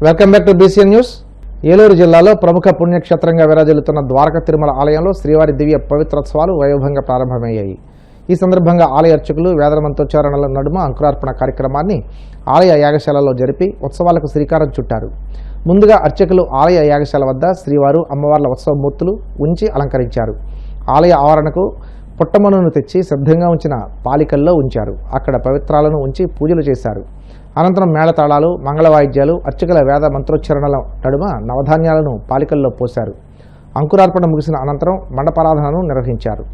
Welcome back to BCN news. Eluru జిల్లాలో ప్రముఖ పుణ్యక్షేత్రంగా విరాజిల్లుతున్న ద్వారక తిరుమల ఆలయంలో శ్రీవారి దివ్య పవిత్రోత్సవాలు వైభవంగా ప్రారంభమయ్యాయి. ఈ సందర్భంగా ఆలయ అర్చకులు వేదమంత్రోచ్చారణల నడుమ అంకురార్పణ కార్యక్రమాన్ని ఆలయ యాగశాలలో జరిపి ఉత్సవాలకు శ్రీకారం చుట్టారు. ముందుగా అర్చకులు ఆలయ యాగశాల వద్ద శ్రీవారు అమ్మవార్ల ఉత్సవమూర్తులు ఉంచి అలంకరించారు. ఆలయ ఆవరణకు పుట్టమనును తెచ్చి సిద్ధంగా ఉంచిన పాలికల్లో ఉంచారు. అక్కడ పవిత్రాలను ఉంచి పూజలు చేశారు. అనంతరం మేళతాళాలు, మంగళ వాయిద్యాలు, అర్చకుల వేద మంత్రోచ్చరణల నడుమ నవధాన్యాలను పాలికల్లో పోశారు. అంకురార్పణ ముగిసిన అనంతరం మండపారాధనను నిర్వహించారు.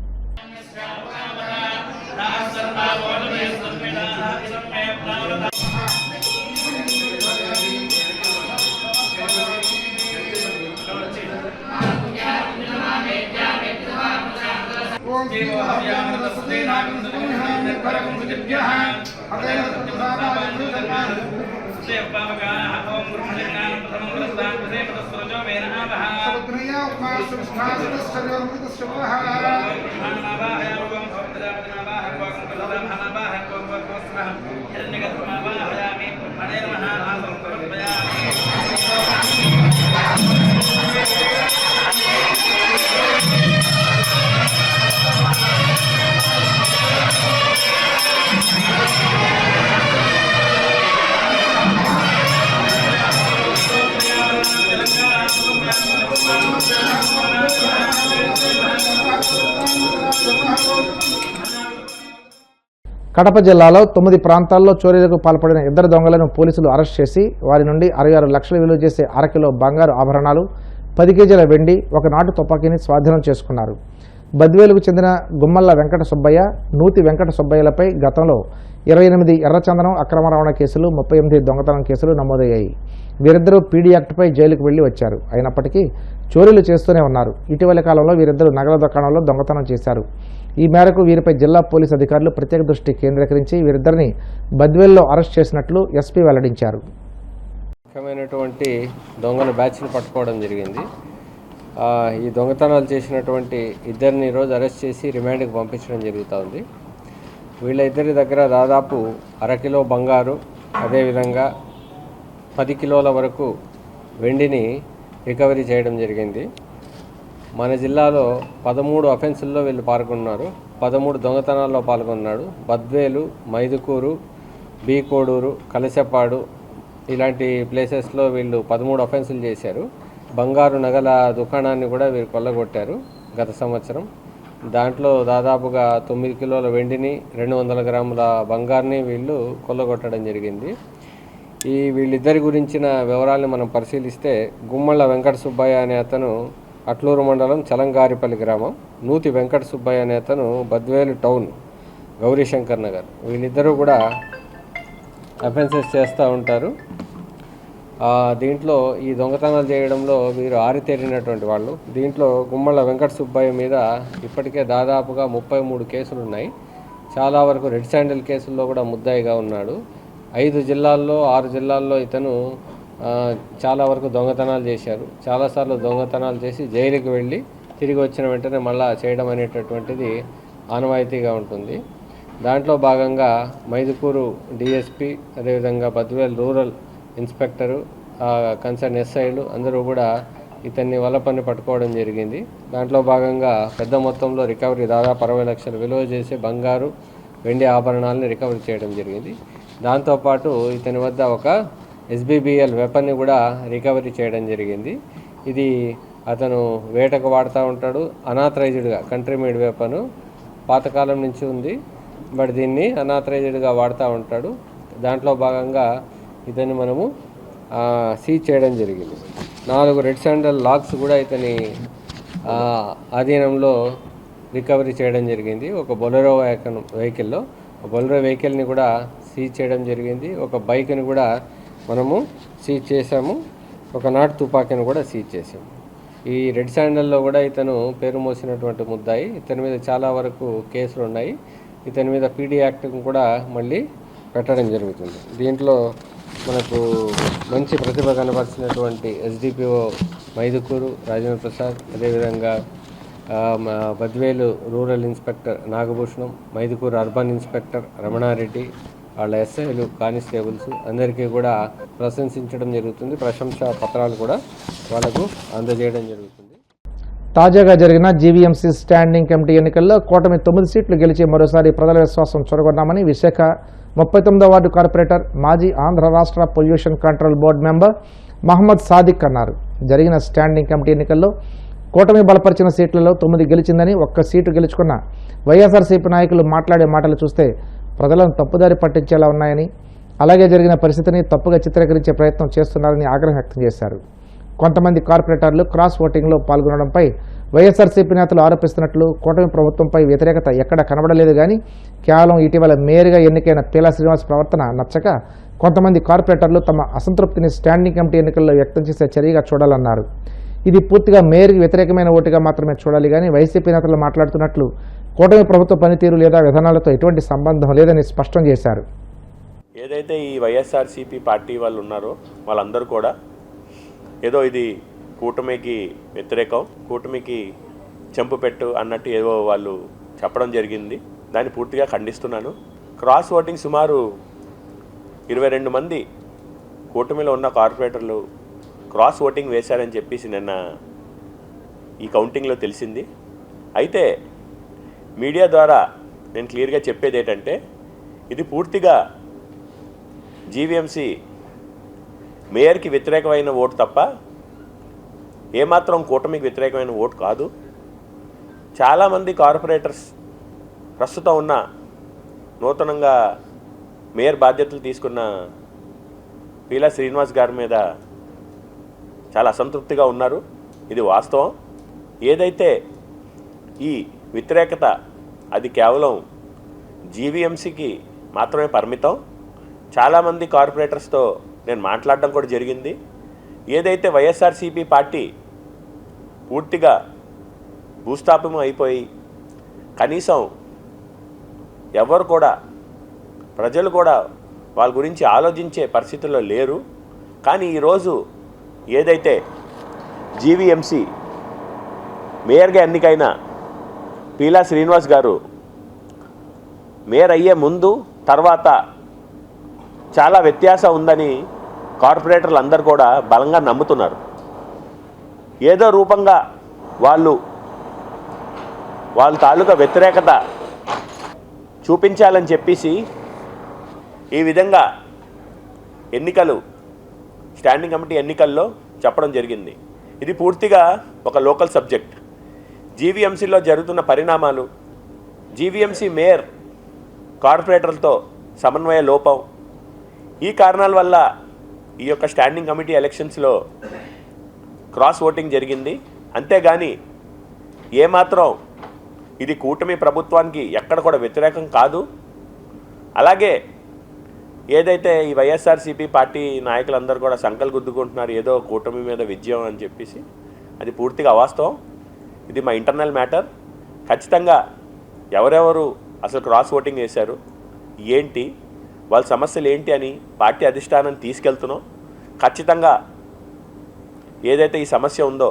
కడప జిల్లాలో 9 ప్రాంతాల్లో చోరీలకు పాల్పడిన 2 దొంగలను పోలీసులు అరెస్ట్ చేసి వారి నుండి 66 లక్షలు విలువ చేసే అరకిలో బంగారు ఆభరణాలు, 10 కేజీల వెండి, ఒక నాటు తుపాకీని స్వాధీనం చేసుకున్నారు. బద్వేలుకు చెందిన గుమ్మల్ల వెంకట సుబ్బయ్య, నూతి వెంకట సుబ్బయ్యలపై గతంలో 28 ఎర్రచందనం అక్రమ రవాణా కేసులు, 38 దొంగతనం కేసులు నమోదయ్యాయి. వీరిద్దరూ పీడీ యాక్ట్పై జైలుకు వెళ్లి వచ్చారు. అయినప్పటికీ చోరీలు చేస్తూనే ఉన్నారు. ఇటీవలి కాలంలో వీరిద్దరూ నగల దుకాణంలో దొంగతనం చేశారు. ఈ మేరకు వీరిపై జిల్లా పోలీసు అధికారులు ప్రత్యేక దృష్టి కేంద్రీకరించి వీరిద్దరిని బద్వేల్లో అరెస్ట్ చేసినట్లు ఎస్పీ వెల్లడించారు. ముఖ్యమైనటువంటి దొంగల బ్యాచ్ని పట్టుకోవడం జరిగింది. ఈ దొంగతనాలు చేసినటువంటి ఇద్దరిని ఈరోజు అరెస్ట్ చేసి రిమాండ్కి పంపించడం జరుగుతుంది. వీళ్ళిద్దరి దగ్గర దాదాపు అరకిలో బంగారు, అదేవిధంగా 10 కిలోల వరకు వెండిని రికవరీ చేయడం జరిగింది. మన జిల్లాలో 13 అఫెన్సుల్లో వీళ్ళు పాల్గొన్నారు. 13 దొంగతనాల్లో పాల్గొన్నాడు. బద్వేలు, మైదుకూరు, బీకోడూరు, కలశపాడు ఇలాంటి ప్లేసెస్లో వీళ్ళు 13 అఫెన్సులు చేశారు. బంగారు నగల దుకాణాన్ని కూడా వీరు కొల్లగొట్టారు గత సంవత్సరం. దాంట్లో దాదాపుగా 9 కిలోల వెండిని, 200 గ్రాముల బంగారుని వీళ్ళు కొల్లగొట్టడం జరిగింది. వీళ్ళిద్దరి గురించిన వివరాలను మనం పరిశీలిస్తే, గుమ్మళ్ళ వెంకట సుబ్బయ్య అనే అతను అట్లూరు మండలం చలంగారిపల్లి గ్రామం, నూతి వెంకట సుబ్బయ్య అనే అతను బద్వేలు టౌన్ గౌరీశంకర్ నగర్. వీళ్ళిద్దరూ కూడా అఫెన్సెస్ చేస్తూ ఉంటారు. దీంట్లో ఈ దొంగతనాలు చేయడంలో వీరు ఆరితేరినటువంటి వాళ్ళు. దీంట్లో గుమ్మళ్ళ వెంకట సుబ్బయ్య మీద ఇప్పటికే దాదాపుగా 33 కేసులు ఉన్నాయి. చాలా వరకు రెడ్ శాండిల్ కేసుల్లో కూడా ముద్దాయిగా ఉన్నాడు. 5 జిల్లాల్లో 6 జిల్లాల్లో ఇతను చాలా వరకు దొంగతనాలు చేశారు. చాలాసార్లు దొంగతనాలు చేసి జైలుకి వెళ్ళి తిరిగి వచ్చిన వెంటనే మళ్ళా చేయడం అనేటటువంటిది ఆనవాయితీగా ఉంటుంది. దాంట్లో భాగంగా మైదుకూరు డిఎస్పి, అదేవిధంగా బద్వేల్ రూరల్ ఇన్స్పెక్టరు, కన్సర్న్ ఎస్ఐలు అందరూ కూడా ఇతన్ని వలపన్ని పట్టుకోవడం జరిగింది. దాంట్లో భాగంగా పెద్ద మొత్తంలో రికవరీ, దాదాపు 60 లక్షలు విలువ చేసే బంగారు, వెండి ఆభరణాలని రికవరీ చేయడం జరిగింది. దాంతోపాటు ఇతని వద్ద ఒక SBBL వెపన్ని కూడా రికవరీ చేయడం జరిగింది. ఇది అతను వేటకు వాడుతూ ఉంటాడు. అనాథరైజ్డ్గా కంట్రీ మేడ్ వెపను పాతకాలం నుంచి ఉంది, బట్ దీన్ని అనాథరైజ్డ్గా వాడుతూ ఉంటాడు. దాంట్లో భాగంగా ఇతన్ని మనము సీజ్ చేయడం జరిగింది. 4 రెడ్ శాండల్ లాక్స్ కూడా ఇతని ఆధీనంలో రికవరీ చేయడం జరిగింది. ఒక బొలెరో వెహికల్ని కూడా సీజ్ చేయడం జరిగింది. ఒక బైక్ని కూడా మనము సీజ్ చేసాము. ఒక నాటు తుపాకీని కూడా సీజ్ చేసాము. ఈ రెడ్ శాండల్లో కూడా ఇతను పేరు మోసినటువంటి ముద్దాయి. ఇతని మీద చాలా వరకు కేసులు ఉన్నాయి. ఇతని మీద పీడీ యాక్ట్ కూడా మళ్ళీ పెట్టడం జరుగుతుంది. దీంట్లో మనకు మంచి ప్రతిభ కనపరిచినటువంటి SDPO మైదుకూరు రాజేంద్ర ప్రసాద్, అదేవిధంగా Badvel rural inspector Nagabhushanam, Mydukur urban inspector Ramanareddy, వాళ్ళ ఎస్ఐలు, కానిస్టేబుల్స్ అందరికీ కూడా ప్రశంసించడం జరుగుతుంది. ప్రశంసా పత్రాలు కూడా వాళ్ళకు అందజేయడం జరుగుతుంది. తాజాగా జరిగిన జీవీఎంసీ స్టాండింగ్ కమిటీ ఎన్నికల్లో కూటమి 9 సీట్లు గెలిచి మరోసారి ప్రజల విశ్వాసం చూరగొన్నామని విశాఖ 39వ వార్డు కార్పొరేటర్, మాజీ ఆంధ్ర రాష్ట్ర pollution control board member Mohammed Sadiq అన్నారు. జరిగిన స్టాండింగ్ కమిటీ ఎన్నికల్లో కూటమి బలపరిచిన సీట్లలో 9 గెలిచిందని, 1 సీటు గెలుచుకున్న వైఎస్ఆర్సీపీ నాయకులు మాట్లాడే మాటలు చూస్తే ప్రజలను తప్పుదారి పట్టించేలా ఉన్నాయని, అలాగే జరిగిన పరిస్థితిని తప్పుగా చిత్రీకరించే ప్రయత్నం చేస్తున్నారని ఆగ్రహం వ్యక్తం చేశారు. కొంతమంది కార్పొరేటర్లు క్రాస్ ఓటింగ్లో పాల్గొనడంపై వైఎస్ఆర్సీపీ నేతలు ఆరోపిస్తున్నట్లు, కూటమి ప్రభుత్వంపై వ్యతిరేకత ఎక్కడ కనబడలేదు కానీ కేవలం ఇటీవల మేయర్గా ఎన్నికైన పీలా శ్రీనివాస్ ప్రవర్తన నచ్చక కొంతమంది కార్పొరేటర్లు తమ అసంతృప్తిని స్టాండింగ్ కమిటీ ఎన్నికల్లో వ్యక్తం చేసే చర్యగా చూడాలన్నారు. ఇది పూర్తిగా మేయర్కి వ్యతిరేకమైన ఓటుగా మాత్రమే చూడాలి కానీ వైసీపీ నేతలు మాట్లాడుతున్నట్లు కూటమి ప్రభుత్వ పనితీరు లేదా విధానాలతో ఎటువంటి సంబంధం లేదని స్పష్టం చేశారు. ఏదైతే ఈ వైఎస్ఆర్సీపీ పార్టీ వాళ్ళు ఉన్నారో వాళ్ళందరూ కూడా ఏదో ఇది కూటమికి వ్యతిరేకం, కూటమికి చెంపు పెట్టు అన్నట్టు ఏదో వాళ్ళు చెప్పడం జరిగింది. దాన్ని పూర్తిగా ఖండిస్తున్నాను. క్రాస్ ఓటింగ్ సుమారు 22 మంది కూటమిలో ఉన్న కార్పొరేటర్లు క్రాస్ ఓటింగ్ వేశారని చెప్పేసి నిన్న ఈ కౌంటింగ్లో తెలిసింది. అయితే మీడియా ద్వారా నేను క్లియర్గా చెప్పేది ఏంటంటే ఇది పూర్తిగా జీవీఎంసీ మేయర్కి వ్యతిరేకమైన ఓటు తప్ప ఏమాత్రం కూటమికి వ్యతిరేకమైన ఓటు కాదు. చాలామంది కార్పొరేటర్స్ ప్రస్తుతం ఉన్న నూతనంగా మేయర్ బాధ్యతలు తీసుకున్న పీలా శ్రీనివాస్ గారి మీద చాలా అసంతృప్తిగా ఉన్నారు. ఇది వాస్తవం. ఏదైతే ఈ వ్యతిరేకత అది కేవలం జీవీఎంసీకి మాత్రమే పరిమితం. చాలామంది కార్పొరేటర్స్తో నేను మాట్లాడడం కూడా జరిగింది. ఏదైతే వైఎస్ఆర్సీపీ పార్టీ పూర్తిగా భూస్థాపం అయిపోయి కనీసం ఎవరు కూడా ప్రజలు కూడా వాళ్ళ గురించి ఆలోచించే పరిస్థితుల్లో లేరు. కానీ ఈరోజు ఏదైతే జీవీఎంసీ మేయర్గా ఎన్నికైన పీలా శ్రీనివాస్ గారు మేయర్ అయ్యే ముందు తర్వాత చాలా వ్యత్యాసం ఉందని కార్పొరేటర్లు అందరూ కూడా బలంగా నమ్ముతున్నారు. ఏదో రూపంగా వాళ్ళ తాలూకా వ్యతిరేకత చూపించాలని చెప్పేసి ఈ విధంగా ఎన్నికలు స్టాండింగ్ కమిటీ ఎన్నికల్లో చెప్పడం జరిగింది. ఇది పూర్తిగా ఒక లోకల్ సబ్జెక్ట్. జీవీఎంసీలో జరుగుతున్న పరిణామాలు, జీవీఎంసీ మేయర్ కార్పొరేటర్లతో సమన్వయ లోపం, ఈ కారణాల వల్ల ఈ యొక్క స్టాండింగ్ కమిటీ ఎలక్షన్స్లో క్రాస్ ఓటింగ్ జరిగింది. అంతేగాని ఏమాత్రం ఇది కూటమి ప్రభుత్వానికి ఎక్కడ కూడా వ్యతిరేకం కాదు. అలాగే ఏదైతే ఈ వైఎస్ఆర్సీపీ పార్టీ నాయకులందరూ కూడా సంకలు గుద్దుకుంటున్నారు ఏదో కూటమి మీద విజయం అని చెప్పేసి, అది పూర్తిగా అవాస్తవం. ఇది మా ఇంటర్నల్ మ్యాటర్. ఖచ్చితంగా ఎవరెవరు అసలు క్రాస్ ఓటింగ్ వేశారు, ఏంటి వాళ్ళ సమస్యలు ఏంటి అని పార్టీ అధిష్టానాన్ని తీసుకెళ్తున్నాం. ఖచ్చితంగా ఏదైతే ఈ సమస్య ఉందో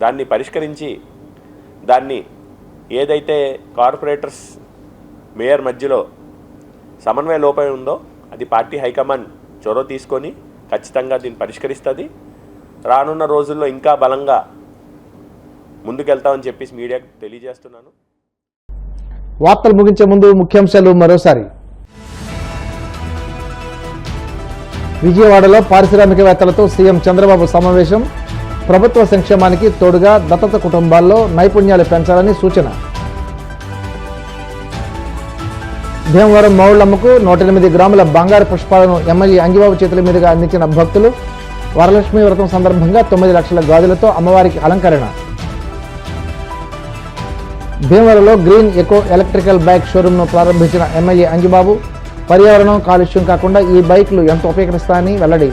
దాన్ని పరిష్కరించి దాన్ని ఏదైతే కార్పొరేటర్స్ మేయర్ మధ్యలో సమన్వయ లోపం ఉందో అది పార్టీ హైకమాండ్ చొరవ తీసుకొని ఖచ్చితంగా దీన్ని పరిష్కరిస్తుంది. రానున్న రోజుల్లో ఇంకా బలంగా ముందుకెళ్తామని చెప్పేసి మీడియాకు తెలియజేస్తున్నాను. వార్తలు ముగించే ముందు ముఖ్యాంశాలు మరోసారి. విజయవాడలో పారిశ్రామికవేత్తలతో సీఎం చంద్రబాబు సమావేశం. ప్రభుత్వ సంక్షేమానికి తోడుగా దత్తత కుటుంబాల్లో నైపుణ్యాలు పెంచాలని సూచన. భీమవరం మౌళ్ళమ్మకు 108 గ్రాముల బంగారు పుష్పాలను ఎమ్మెల్యే అంగిబాబు చేతుల మీదుగా అందించిన భక్తులు. వరలక్ష్మి వ్రతం సందర్భంగా 9 లక్షల గాజులతో అమ్మవారికి అలంకరణ. భీమవరంలో గ్రీన్ ఎకో ఎలక్ట్రికల్ బైక్ షోరూంను ప్రారంభించిన ఎమ్మెల్యే అంగిబాబు. పర్యావరణం, కాలుష్యం కాకుండా ఈ బైక్లు ఎంతో ఉపయోగిస్తాయని వెల్లడి.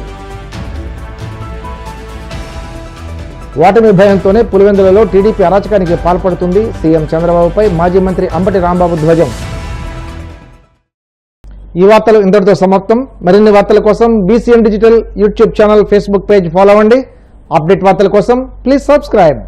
ఓటమి భయంతోనే పులివెందులలో టీడీపీ అరాచకానికి పాల్పడుతుంది. సీఎం చంద్రబాబుపై మాజీ మంత్రి అంబటి రాంబాబు ధ్వజం. ఈ వార్తలు ఇంతటితో సమాప్తం. మరిన్ని వార్తల కోసం BCN digital YouTube channel, Facebook page follow అవ్వండి. అప్డేట్ వార్తల కోసం ప్లీజ్ సబ్స్క్రైబ్.